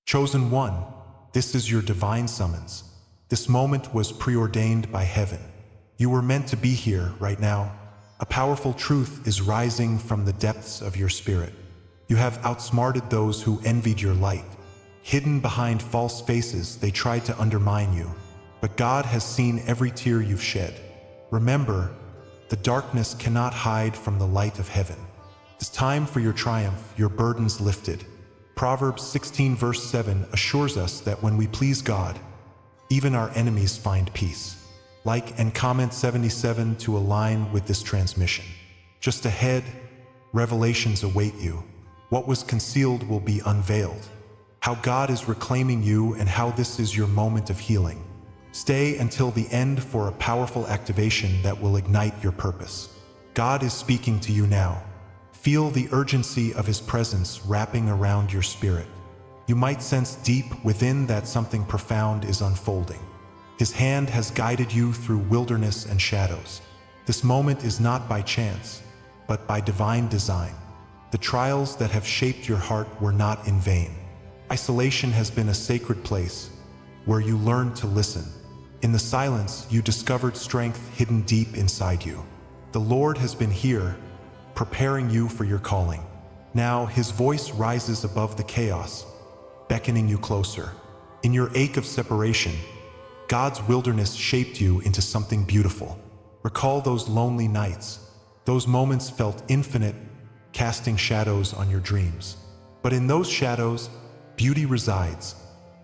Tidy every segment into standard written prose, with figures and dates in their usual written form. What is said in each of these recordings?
Chosen one, this is your divine summons. This moment was preordained by heaven. You were meant to be here right now. A powerful truth is rising from the depths of your spirit. You have outsmarted those who envied your light. Hidden behind false faces, they tried to undermine you. But God has seen every tear you've shed. Remember, the darkness cannot hide from the light of heaven. It's time for your triumph, your burdens lifted. Proverbs 16 verse 7 assures us that when we please God, even our enemies find peace. Like and comment 77 to align with this transmission. Just ahead, revelations await you. What was concealed will be unveiled. How God is reclaiming you and how this is your moment of healing. Stay until the end for a powerful activation that will ignite your purpose. God is speaking to you now. Feel the urgency of His presence wrapping around your spirit. You might sense deep within that something profound is unfolding. His hand has guided you through wilderness and shadows. This moment is not by chance, but by divine design. The trials that have shaped your heart were not in vain. Isolation has been a sacred place where you learned to listen. In the silence, you discovered strength hidden deep inside you. The Lord has been here, preparing you for your calling. Now His voice rises above the chaos, beckoning you closer. In your ache of separation, God's wilderness shaped you into something beautiful. Recall those lonely nights. Those moments felt infinite, casting shadows on your dreams. But in those shadows, beauty resides,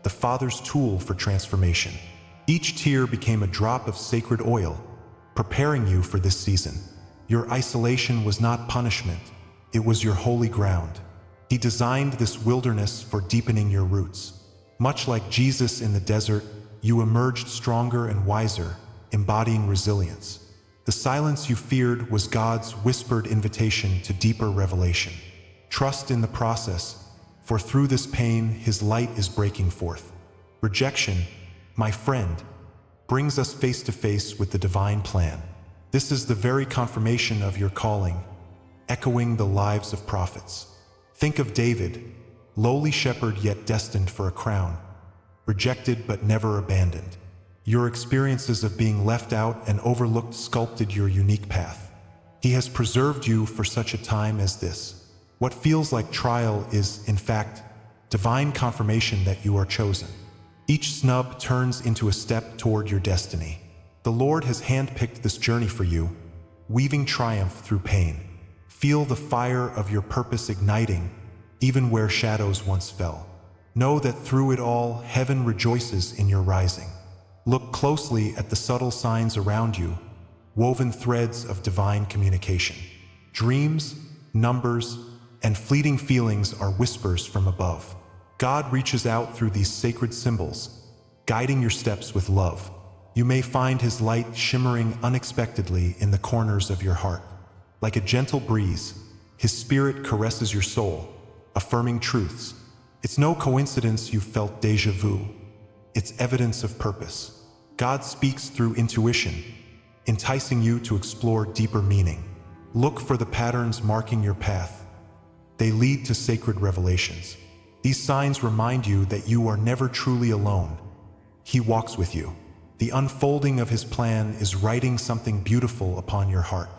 the Father's tool for transformation. Each tear became a drop of sacred oil, preparing you for this season. Your isolation was not punishment, it was your holy ground. He designed this wilderness for deepening your roots. Much like Jesus in the desert, you emerged stronger and wiser, embodying resilience. The silence you feared was God's whispered invitation to deeper revelation. Trust in the process, for through this pain, His light is breaking forth. Rejection, my friend, brings us face to face with the divine plan. This is the very confirmation of your calling, echoing the lives of prophets. Think of David, lowly shepherd yet destined for a crown, rejected but never abandoned. Your experiences of being left out and overlooked sculpted your unique path. He has preserved you for such a time as this. What feels like trial is, in fact, divine confirmation that you are chosen. Each snub turns into a step toward your destiny. The Lord has handpicked this journey for you, weaving triumph through pain. Feel the fire of your purpose igniting, even where shadows once fell. Know that through it all, heaven rejoices in your rising. Look closely at the subtle signs around you, woven threads of divine communication. Dreams, numbers, and fleeting feelings are whispers from above. God reaches out through these sacred symbols, guiding your steps with love. You may find His light shimmering unexpectedly in the corners of your heart. Like a gentle breeze, His Spirit caresses your soul, affirming truths. It's no coincidence you've felt déjà vu. It's evidence of purpose. God speaks through intuition, enticing you to explore deeper meaning. Look for the patterns marking your path. They lead to sacred revelations. These signs remind you that you are never truly alone. He walks with you. The unfolding of His plan is writing something beautiful upon your heart.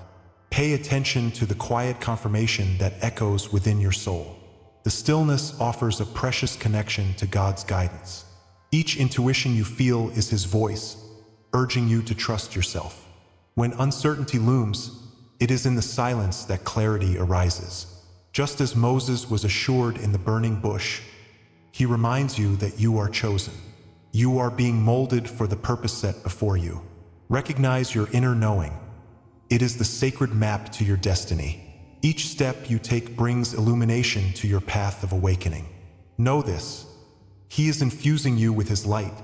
Pay attention to the quiet confirmation that echoes within your soul. The stillness offers a precious connection to God's guidance. Each intuition you feel is His voice, urging you to trust yourself. When uncertainty looms, it is in the silence that clarity arises. Just as Moses was assured in the burning bush, He reminds you that you are chosen. You are being molded for the purpose set before you. Recognize your inner knowing. It is the sacred map to your destiny. Each step you take brings illumination to your path of awakening. Know this. He is infusing you with His light,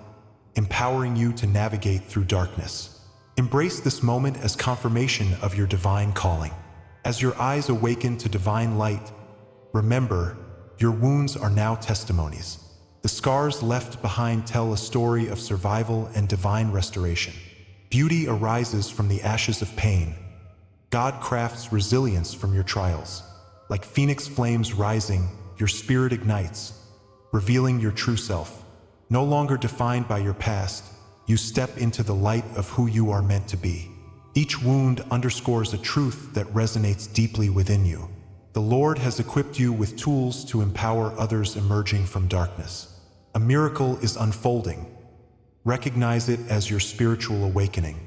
empowering you to navigate through darkness. Embrace this moment as confirmation of your divine calling. As your eyes awaken to divine light, remember, your wounds are now testimonies. The scars left behind tell a story of survival and divine restoration. Beauty arises from the ashes of pain. God crafts resilience from your trials. Like phoenix flames rising, your spirit ignites, revealing your true self. No longer defined by your past, you step into the light of who you are meant to be. Each wound underscores a truth that resonates deeply within you. The Lord has equipped you with tools to empower others emerging from darkness. A miracle is unfolding. Recognize it as your spiritual awakening.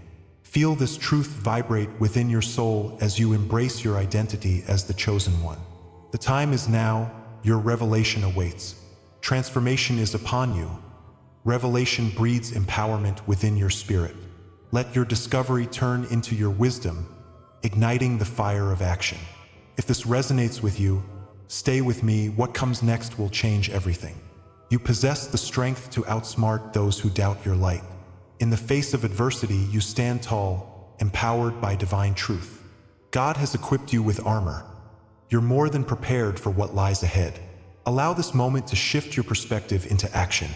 Feel this truth vibrate within your soul as you embrace your identity as the chosen one. The time is now, your revelation awaits. Transformation is upon you. Revelation breeds empowerment within your spirit. Let your discovery turn into your wisdom, igniting the fire of action. If this resonates with you, stay with me. What comes next will change everything. You possess the strength to outsmart those who doubt your light. In the face of adversity, you stand tall, empowered by divine truth. God has equipped you with armor. You're more than prepared for what lies ahead. Allow this moment to shift your perspective into action.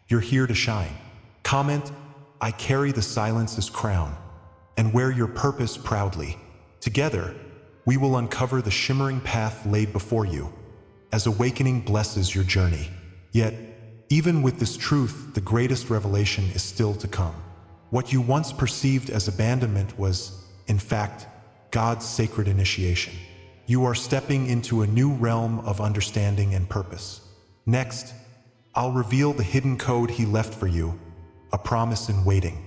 You're here to shine. Comment, "I carry the silence's crown," and wear your purpose proudly. Together, we will uncover the shimmering path laid before you, as awakening blesses your journey. Yet, even with this truth, the greatest revelation is still to come. What you once perceived as abandonment was, in fact, God's sacred initiation. You are stepping into a new realm of understanding and purpose. Next, I'll reveal the hidden code He left for you, a promise in waiting.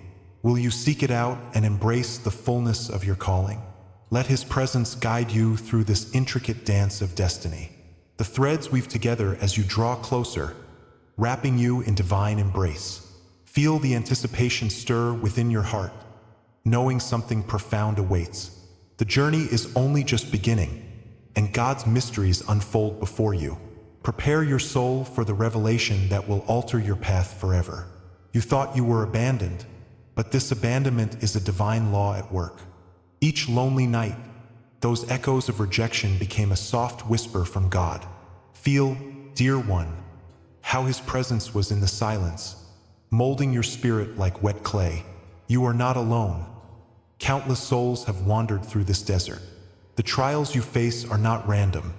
Will you seek it out and embrace the fullness of your calling? Let His presence guide you through this intricate dance of destiny. The threads weave together as you draw closer, wrapping you in divine embrace. Feel the anticipation stir within your heart, knowing something profound awaits. The journey is only just beginning, and God's mysteries unfold before you. Prepare your soul for the revelation that will alter your path forever. You thought you were abandoned, but this abandonment is a divine law at work. Each lonely night, those echoes of rejection became a soft whisper from God. Feel, dear one, how His presence was in the silence, molding your spirit like wet clay. You are not alone. Countless souls have wandered through this desert. The trials you face are not random.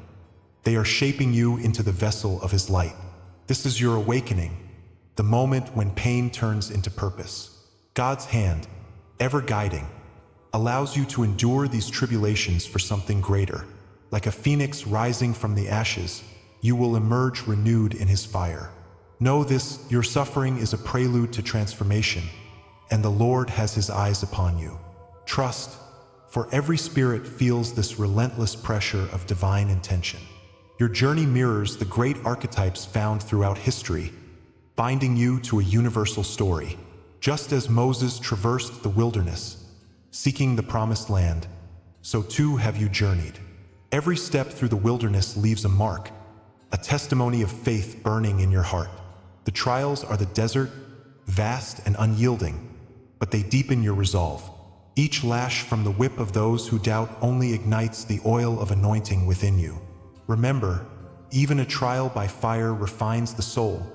They are shaping you into the vessel of His light. This is your awakening, the moment when pain turns into purpose. God's hand, ever guiding, allows you to endure these tribulations for something greater. Like a phoenix rising from the ashes, you will emerge renewed in His fire. Know this, your suffering is a prelude to transformation, and the Lord has His eyes upon you. Trust, for every spirit feels this relentless pressure of divine intention. Your journey mirrors the great archetypes found throughout history, binding you to a universal story. Just as Moses traversed the wilderness, seeking the promised land, so too have you journeyed. Every step through the wilderness leaves a mark, a testimony of faith burning in your heart. The trials are the desert, vast and unyielding, but they deepen your resolve. Each lash from the whip of those who doubt only ignites the oil of anointing within you. Remember, even a trial by fire refines the soul,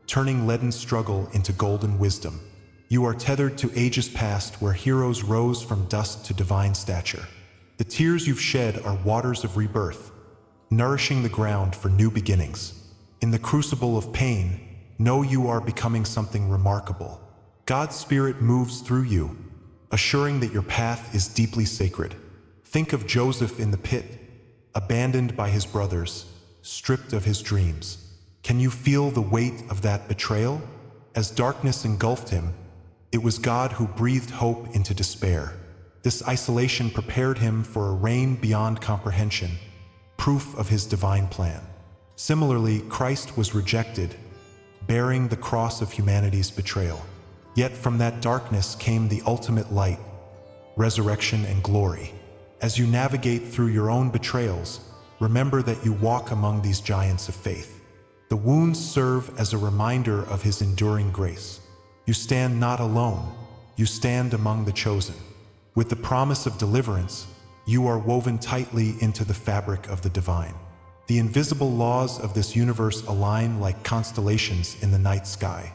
turning leaden struggle into golden wisdom. You are tethered to ages past where heroes rose from dust to divine stature. The tears you've shed are waters of rebirth, nourishing the ground for new beginnings. In the crucible of pain, know you are becoming something remarkable. God's Spirit moves through you, assuring that your path is deeply sacred. Think of Joseph in the pit, abandoned by his brothers, stripped of his dreams. Can you feel the weight of that betrayal? As darkness engulfed him, it was God who breathed hope into despair. This isolation prepared him for a reign beyond comprehension, proof of His divine plan. Similarly, Christ was rejected, bearing the cross of humanity's betrayal. Yet from that darkness came the ultimate light, resurrection and glory. As you navigate through your own betrayals, remember that you walk among these giants of faith. The wounds serve as a reminder of His enduring grace. You stand not alone, you stand among the chosen. With the promise of deliverance, you are woven tightly into the fabric of the divine. The invisible laws of this universe align like constellations in the night sky.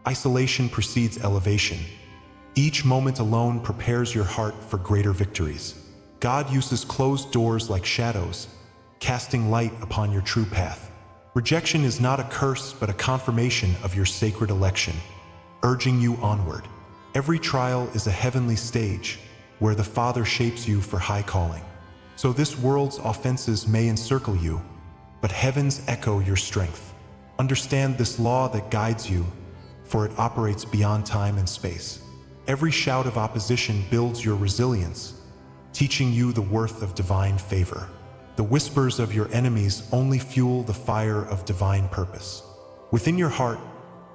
Isolation precedes elevation. Each moment alone prepares your heart for greater victories. God uses closed doors like shadows, casting light upon your true path. Rejection is not a curse but a confirmation of your sacred election, urging you onward. Every trial is a heavenly stage where the Father shapes you for high calling. So this world's offenses may encircle you, but heavens echo your strength. Understand this law that guides you, for it operates beyond time and space. Every shout of opposition builds your resilience, teaching you the worth of divine favor. The whispers of your enemies only fuel the fire of divine purpose. Within your heart,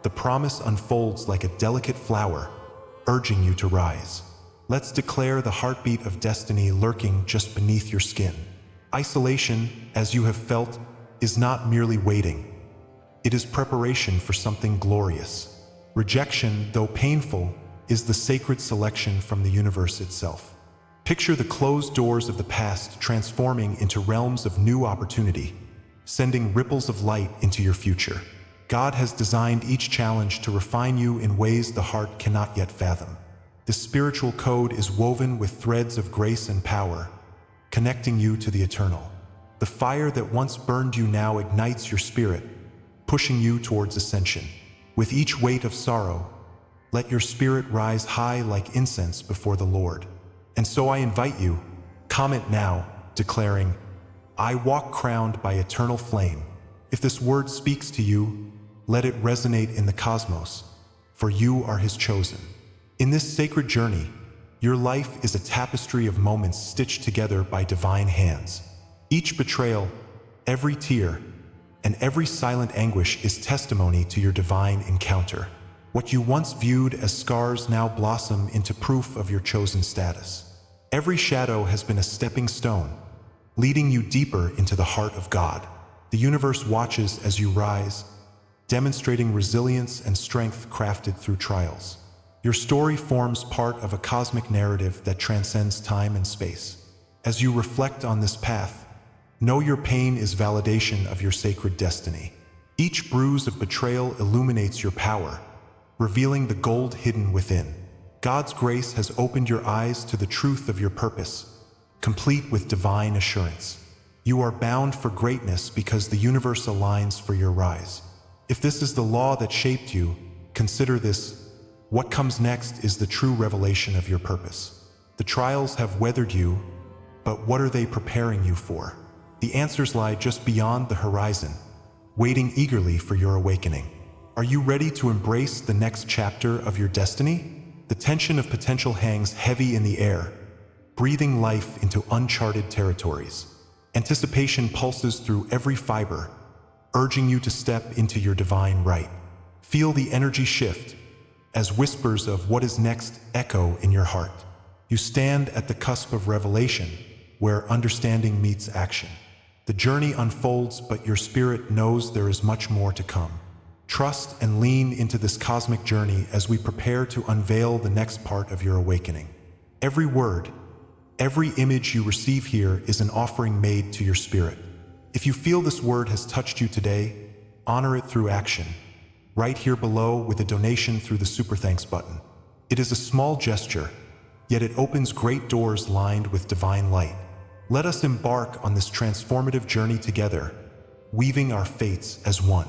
the promise unfolds like a delicate flower, urging you to rise. Let's declare the heartbeat of destiny lurking just beneath your skin. Isolation, as you have felt, is not merely waiting. It is preparation for something glorious. Rejection, though painful, is the sacred selection from the universe itself. Picture the closed doors of the past transforming into realms of new opportunity, sending ripples of light into your future. God has designed each challenge to refine you in ways the heart cannot yet fathom. This spiritual code is woven with threads of grace and power, connecting you to the eternal. The fire that once burned you now ignites your spirit, pushing you towards ascension. With each weight of sorrow, let your spirit rise high like incense before the Lord. And so I invite you, comment now, declaring, I walk crowned by eternal flame. If this word speaks to you, let it resonate in the cosmos, for you are His chosen. In this sacred journey, your life is a tapestry of moments stitched together by divine hands. Each betrayal, every tear, and every silent anguish is testimony to your divine encounter. What you once viewed as scars now blossom into proof of your chosen status. Every shadow has been a stepping stone, leading you deeper into the heart of God. The universe watches as you rise, demonstrating resilience and strength crafted through trials. Your story forms part of a cosmic narrative that transcends time and space. As you reflect on this path, know your pain is validation of your sacred destiny. Each bruise of betrayal illuminates your power, revealing the gold hidden within. God's grace has opened your eyes to the truth of your purpose, complete with divine assurance. You are bound for greatness because the universe aligns for your rise. If this is the law that shaped you, consider this: what comes next is the true revelation of your purpose. The trials have weathered you, but what are they preparing you for? The answers lie just beyond the horizon, waiting eagerly for your awakening. Are you ready to embrace the next chapter of your destiny? The tension of potential hangs heavy in the air, breathing life into uncharted territories. Anticipation pulses through every fiber, urging you to step into your divine right. Feel the energy shift as whispers of what is next echo in your heart. You stand at the cusp of revelation, where understanding meets action. The journey unfolds, but your spirit knows there is much more to come. Trust and lean into this cosmic journey as we prepare to unveil the next part of your awakening. Every word, every image you receive here is an offering made to your spirit. If you feel this word has touched you today, honor it through action. Right here below with a donation through the Super Thanks button. It is a small gesture, yet it opens great doors lined with divine light. Let us embark on this transformative journey together, weaving our fates as one.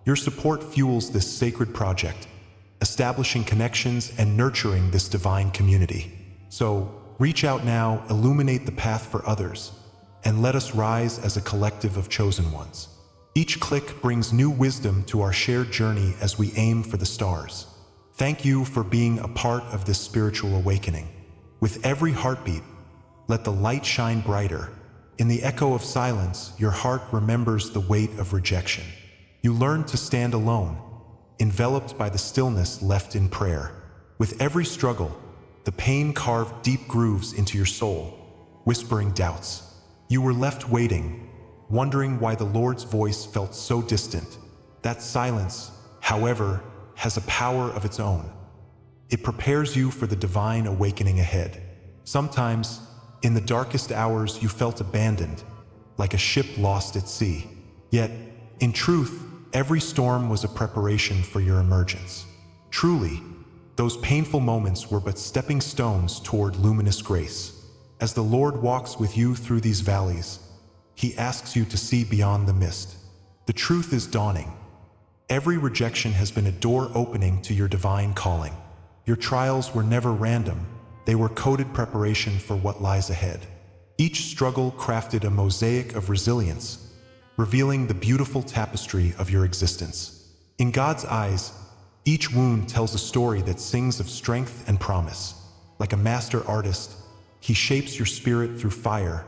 Your support fuels this sacred project, establishing connections and nurturing this divine community. So, reach out now, illuminate the path for others, and let us rise as a collective of chosen ones. Each click brings new wisdom to our shared journey as we aim for the stars. Thank you for being a part of this spiritual awakening. With every heartbeat, let the light shine brighter. In the echo of silence, your heart remembers the weight of rejection. You learn to stand alone, enveloped by the stillness left in prayer. With every struggle, the pain carved deep grooves into your soul, whispering doubts. You were left waiting, wondering why the Lord's voice felt so distant. That silence, however, has a power of its own. It prepares you for the divine awakening ahead. Sometimes, in the darkest hours, you felt abandoned, like a ship lost at sea. Yet, in truth, every storm was a preparation for your emergence. Truly, those painful moments were but stepping stones toward luminous grace. As the Lord walks with you through these valleys, He asks you to see beyond the mist. The truth is dawning. Every rejection has been a door opening to your divine calling. Your trials were never random. They were coded preparation for what lies ahead. Each struggle crafted a mosaic of resilience, revealing the beautiful tapestry of your existence. In God's eyes, each wound tells a story that sings of strength and promise. Like a master artist, He shapes your spirit through fire,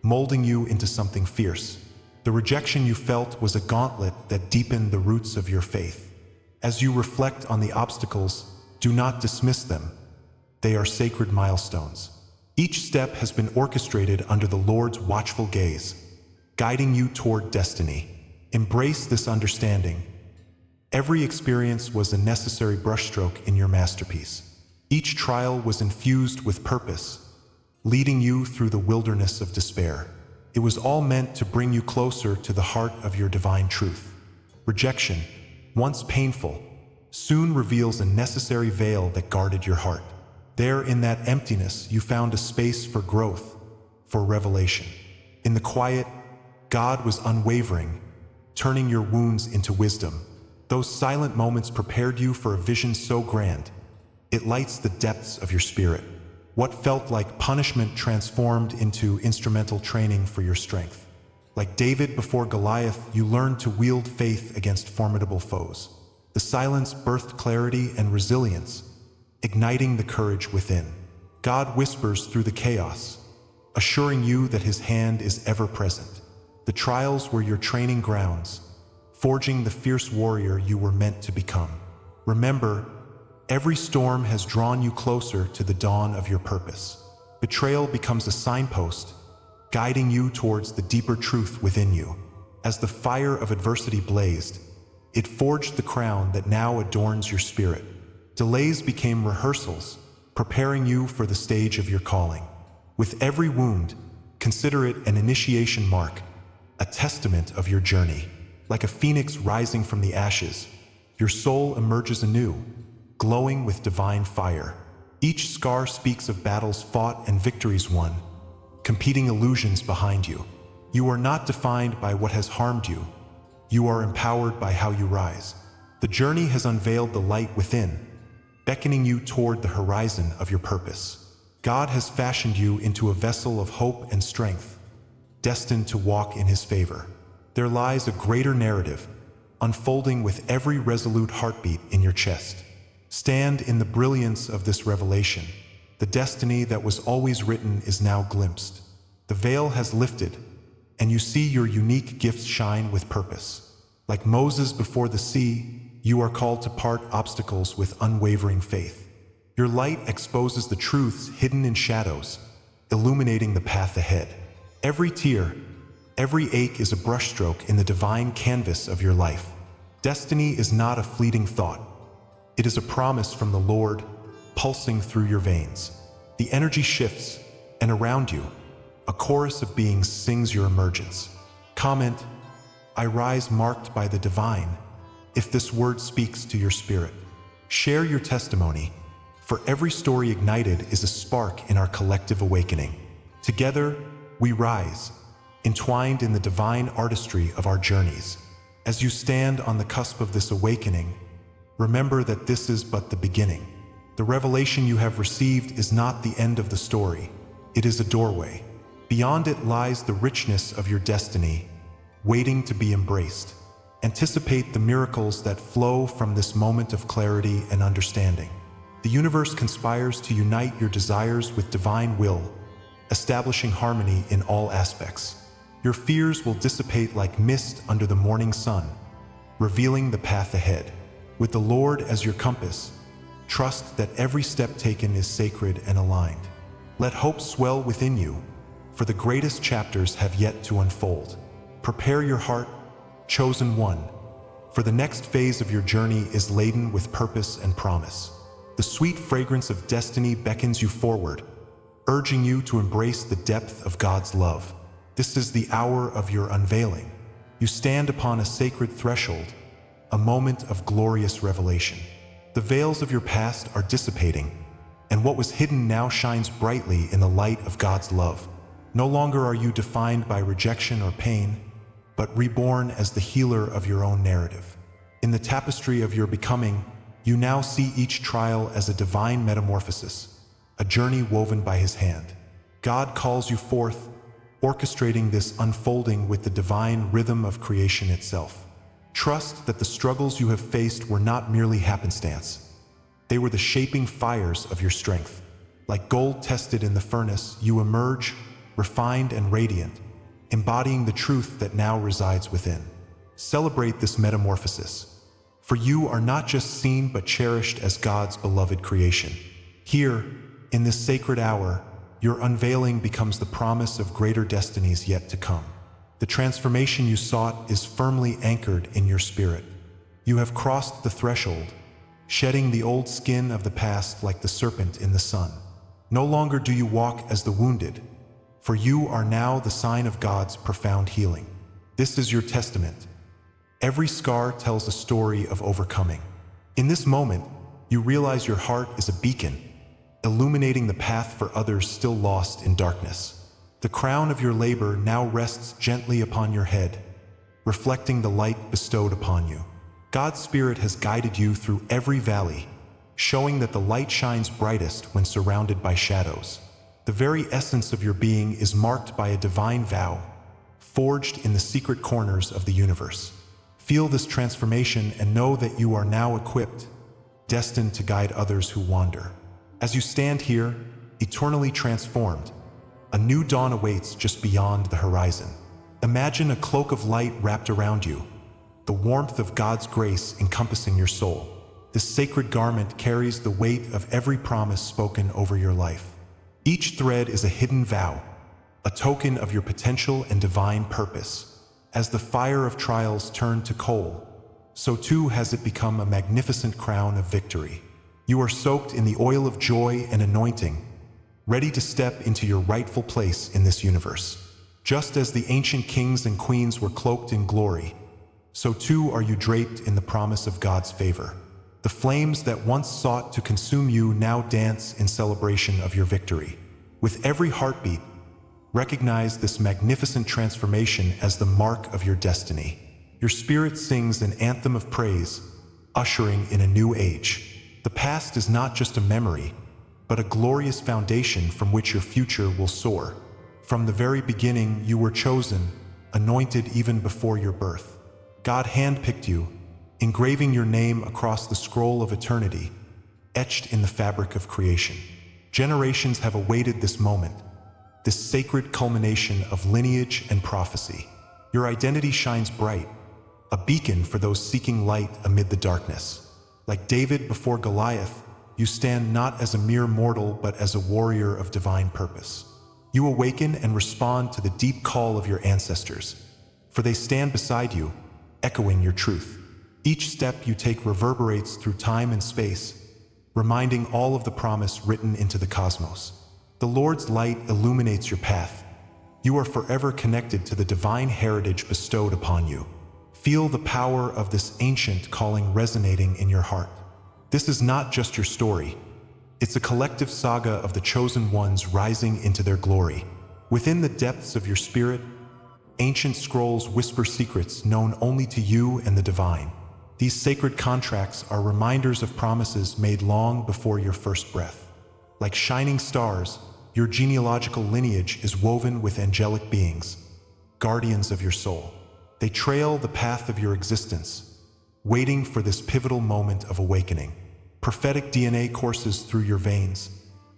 molding you into something fierce. The rejection you felt was a gauntlet that deepened the roots of your faith. As you reflect on the obstacles, do not dismiss them. They are sacred milestones. Each step has been orchestrated under the Lord's watchful gaze, guiding you toward destiny. Embrace this understanding. Every experience was a necessary brushstroke in your masterpiece. Each trial was infused with purpose, leading you through the wilderness of despair. It was all meant to bring you closer to the heart of your divine truth. Rejection, once painful, soon reveals a necessary veil that guarded your heart. There, in that emptiness, you found a space for growth, for revelation. In the quiet, God was unwavering, turning your wounds into wisdom. Those silent moments prepared you for a vision so grand, it lights the depths of your spirit. What felt like punishment transformed into instrumental training for your strength. Like David before Goliath, you learned to wield faith against formidable foes. The silence birthed clarity and resilience, igniting the courage within. God whispers through the chaos, assuring you that His hand is ever present. The trials were your training grounds, forging the fierce warrior you were meant to become. Remember, every storm has drawn you closer to the dawn of your purpose. Betrayal becomes a signpost, guiding you towards the deeper truth within you. As the fire of adversity blazed, it forged the crown that now adorns your spirit. Delays became rehearsals, preparing you for the stage of your calling. With every wound, consider it an initiation mark, a testament of your journey. Like a phoenix rising from the ashes, your soul emerges anew, glowing with divine fire. Each scar speaks of battles fought and victories won, competing illusions behind you. You are not defined by what has harmed you. You are empowered by how you rise. The journey has unveiled the light within, beckoning you toward the horizon of your purpose. God has fashioned you into a vessel of hope and strength, destined to walk in His favor. There lies a greater narrative, unfolding with every resolute heartbeat in your chest. Stand in the brilliance of this revelation. The destiny that was always written is now glimpsed. The veil has lifted, and you see your unique gifts shine with purpose. Like Moses before the sea, you are called to part obstacles with unwavering faith. Your light exposes the truths hidden in shadows, illuminating the path ahead. Every tear, every ache is a brushstroke in the divine canvas of your life. Destiny is not a fleeting thought. It is a promise from the Lord, pulsing through your veins. The energy shifts, and around you, a chorus of beings sings your emergence. Comment, "I rise marked by the divine," if this word speaks to your spirit. Share your testimony, for every story ignited is a spark in our collective awakening. Together, we rise, entwined in the divine artistry of our journeys. As you stand on the cusp of this awakening, remember that this is but the beginning. The revelation you have received is not the end of the story. It is a doorway. Beyond it lies the richness of your destiny, waiting to be embraced. Anticipate the miracles that flow from this moment of clarity and understanding. The universe conspires to unite your desires with divine will, establishing harmony in all aspects. Your fears will dissipate like mist under the morning sun, revealing the path ahead. With the Lord as your compass, trust that every step taken is sacred and aligned. Let hope swell within you, for the greatest chapters have yet to unfold. Prepare your heart, chosen one, for the next phase of your journey is laden with purpose and promise. The sweet fragrance of destiny beckons you forward, urging you to embrace the depth of God's love. This is the hour of your unveiling. You stand upon a sacred threshold, a moment of glorious revelation. The veils of your past are dissipating, and what was hidden now shines brightly in the light of God's love. No longer are you defined by rejection or pain, but reborn as the healer of your own narrative. In the tapestry of your becoming, you now see each trial as a divine metamorphosis, a journey woven by His hand. God calls you forth, orchestrating this unfolding with the divine rhythm of creation itself. Trust that the struggles you have faced were not merely happenstance. They were the shaping fires of your strength. Like gold tested in the furnace, you emerge, refined and radiant, embodying the truth that now resides within. Celebrate this metamorphosis, for you are not just seen but cherished as God's beloved creation. Here, in this sacred hour, your unveiling becomes the promise of greater destinies yet to come. The transformation you sought is firmly anchored in your spirit. You have crossed the threshold, shedding the old skin of the past like the serpent in the sun. No longer do you walk as the wounded, for you are now the sign of God's profound healing. This is your testament. Every scar tells a story of overcoming. In this moment, you realize your heart is a beacon, illuminating the path for others still lost in darkness. The crown of your labor now rests gently upon your head, reflecting the light bestowed upon you. God's Spirit has guided you through every valley, showing that the light shines brightest when surrounded by shadows. The very essence of your being is marked by a divine vow, forged in the secret corners of the universe. Feel this transformation and know that you are now equipped, destined to guide others who wander. As you stand here, eternally transformed, a new dawn awaits just beyond the horizon. Imagine a cloak of light wrapped around you, the warmth of God's grace encompassing your soul. This sacred garment carries the weight of every promise spoken over your life. Each thread is a hidden vow, a token of your potential and divine purpose. As the fire of trials turned to coal, so too has it become a magnificent crown of victory. You are soaked in the oil of joy and anointing, ready to step into your rightful place in this universe. Just as the ancient kings and queens were cloaked in glory, so too are you draped in the promise of God's favor. The flames that once sought to consume you now dance in celebration of your victory. With every heartbeat, recognize this magnificent transformation as the mark of your destiny. Your spirit sings an anthem of praise, ushering in a new age. The past is not just a memory, but a glorious foundation from which your future will soar. From the very beginning, you were chosen, anointed even before your birth. God handpicked you, engraving your name across the scroll of eternity, etched in the fabric of creation. Generations have awaited this moment, this sacred culmination of lineage and prophecy. Your identity shines bright, a beacon for those seeking light amid the darkness. Like David before Goliath, you stand not as a mere mortal but as a warrior of divine purpose. You awaken and respond to the deep call of your ancestors, for they stand beside you, echoing your truth. Each step you take reverberates through time and space, reminding all of the promise written into the cosmos. The Lord's light illuminates your path. You are forever connected to the divine heritage bestowed upon you. Feel the power of this ancient calling resonating in your heart. This is not just your story. It's a collective saga of the chosen ones rising into their glory. Within the depths of your spirit, ancient scrolls whisper secrets known only to you and the divine. These sacred contracts are reminders of promises made long before your first breath. Like shining stars, your genealogical lineage is woven with angelic beings, guardians of your soul. They trail the path of your existence, waiting for this pivotal moment of awakening. Prophetic DNA courses through your veins,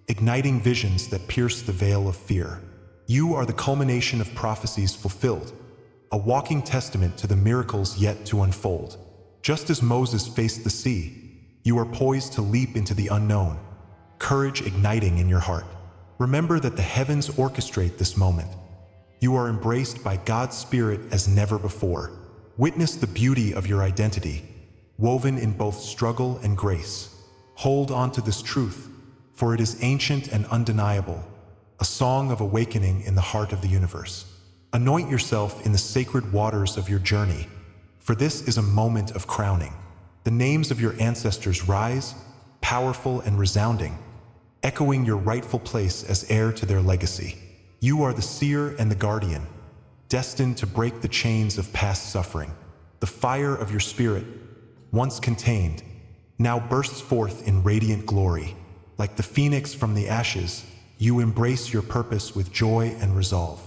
igniting visions that pierce the veil of fear. You are the culmination of prophecies fulfilled, a walking testament to the miracles yet to unfold. Just as Moses faced the sea, you are poised to leap into the unknown, courage igniting in your heart. Remember that the heavens orchestrate this moment. You are embraced by God's Spirit as never before. Witness the beauty of your identity, woven in both struggle and grace. Hold on to this truth, for it is ancient and undeniable, a song of awakening in the heart of the universe. Anoint yourself in the sacred waters of your journey, for this is a moment of crowning. The names of your ancestors rise, powerful and resounding, echoing your rightful place as heir to their legacy. You are the seer and the guardian, destined to break the chains of past suffering. The fire of your spirit, once contained, now bursts forth in radiant glory. Like the phoenix from the ashes, you embrace your purpose with joy and resolve.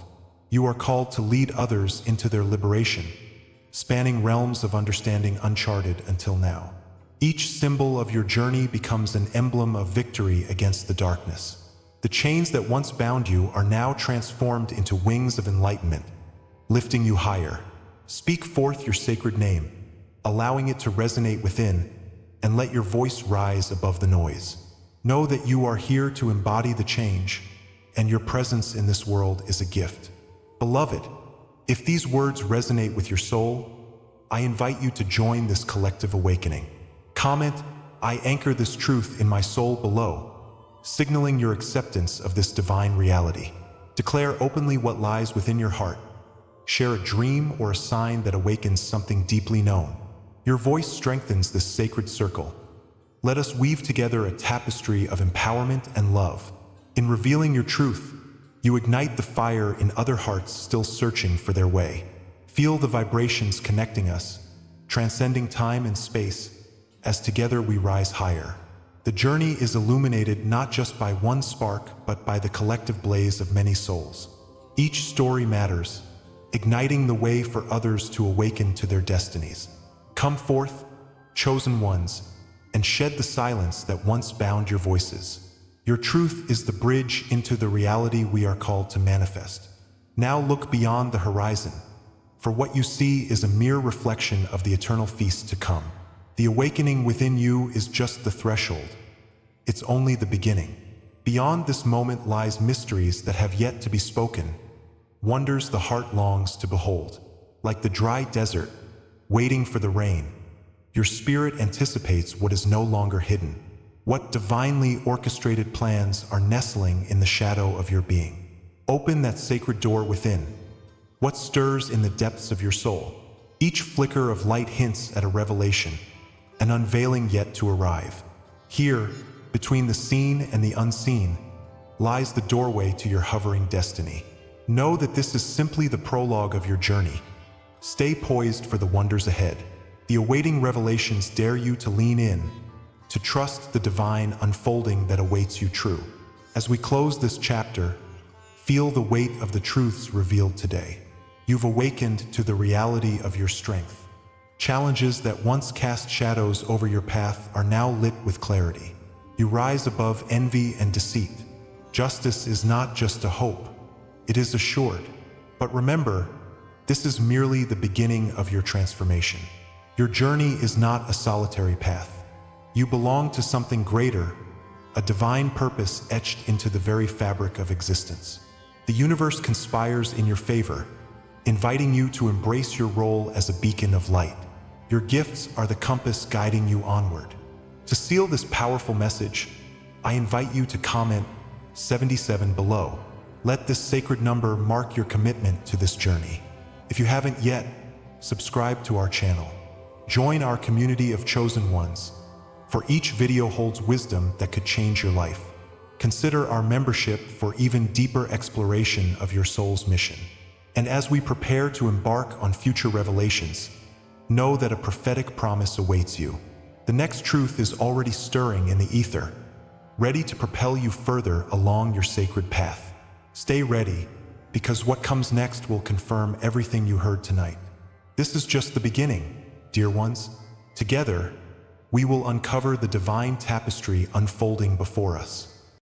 You are called to lead others into their liberation, spanning realms of understanding uncharted until now. Each symbol of your journey becomes an emblem of victory against the darkness. The chains that once bound you are now transformed into wings of enlightenment, lifting you higher. Speak forth your sacred name, allowing it to resonate within, and let your voice rise above the noise. Know that you are here to embody the change, and your presence in this world is a gift. Beloved, if these words resonate with your soul, I invite you to join this collective awakening. Comment, "I anchor this truth in my soul" below, signaling your acceptance of this divine reality. Declare openly what lies within your heart. Share a dream or a sign that awakens something deeply known. Your voice strengthens this sacred circle. Let us weave together a tapestry of empowerment and love. In revealing your truth, you ignite the fire in other hearts still searching for their way. Feel the vibrations connecting us, transcending time and space, as together we rise higher. The journey is illuminated not just by one spark, but by the collective blaze of many souls. Each story matters, igniting the way for others to awaken to their destinies. Come forth, chosen ones, and shed the silence that once bound your voices. Your truth is the bridge into the reality we are called to manifest. Now look beyond the horizon, for what you see is a mere reflection of the eternal feast to come. The awakening within you is just the threshold. It's only the beginning. Beyond this moment lies mysteries that have yet to be spoken, wonders the heart longs to behold. Like the dry desert, waiting for the rain, your spirit anticipates what is no longer hidden. What divinely orchestrated plans are nestling in the shadow of your being? Open that sacred door within. What stirs in the depths of your soul? Each flicker of light hints at a revelation, an unveiling yet to arrive. Here, between the seen and the unseen, lies the doorway to your hovering destiny. Know that this is simply the prologue of your journey. Stay poised for the wonders ahead. The awaiting revelations dare you to lean in, to trust the divine unfolding that awaits you true. As we close this chapter, feel the weight of the truths revealed today. You've awakened to the reality of your strength. Challenges that once cast shadows over your path are now lit with clarity. You rise above envy and deceit. Justice is not just a hope, it is assured. But remember, this is merely the beginning of your transformation. Your journey is not a solitary path. You belong to something greater, a divine purpose etched into the very fabric of existence. The universe conspires in your favor, inviting you to embrace your role as a beacon of light. Your gifts are the compass guiding you onward. To seal this powerful message, I invite you to comment 77 below. Let this sacred number mark your commitment to this journey. If you haven't yet, subscribe to our channel. Join our community of chosen ones, for each video holds wisdom that could change your life. Consider our membership for even deeper exploration of your soul's mission. And as we prepare to embark on future revelations, know that a prophetic promise awaits you. The next truth is already stirring in the ether, ready to propel you further along your sacred path. Stay ready, because what comes next will confirm everything you heard tonight. This is just the beginning, dear ones. Together, we will uncover the divine tapestry unfolding before us.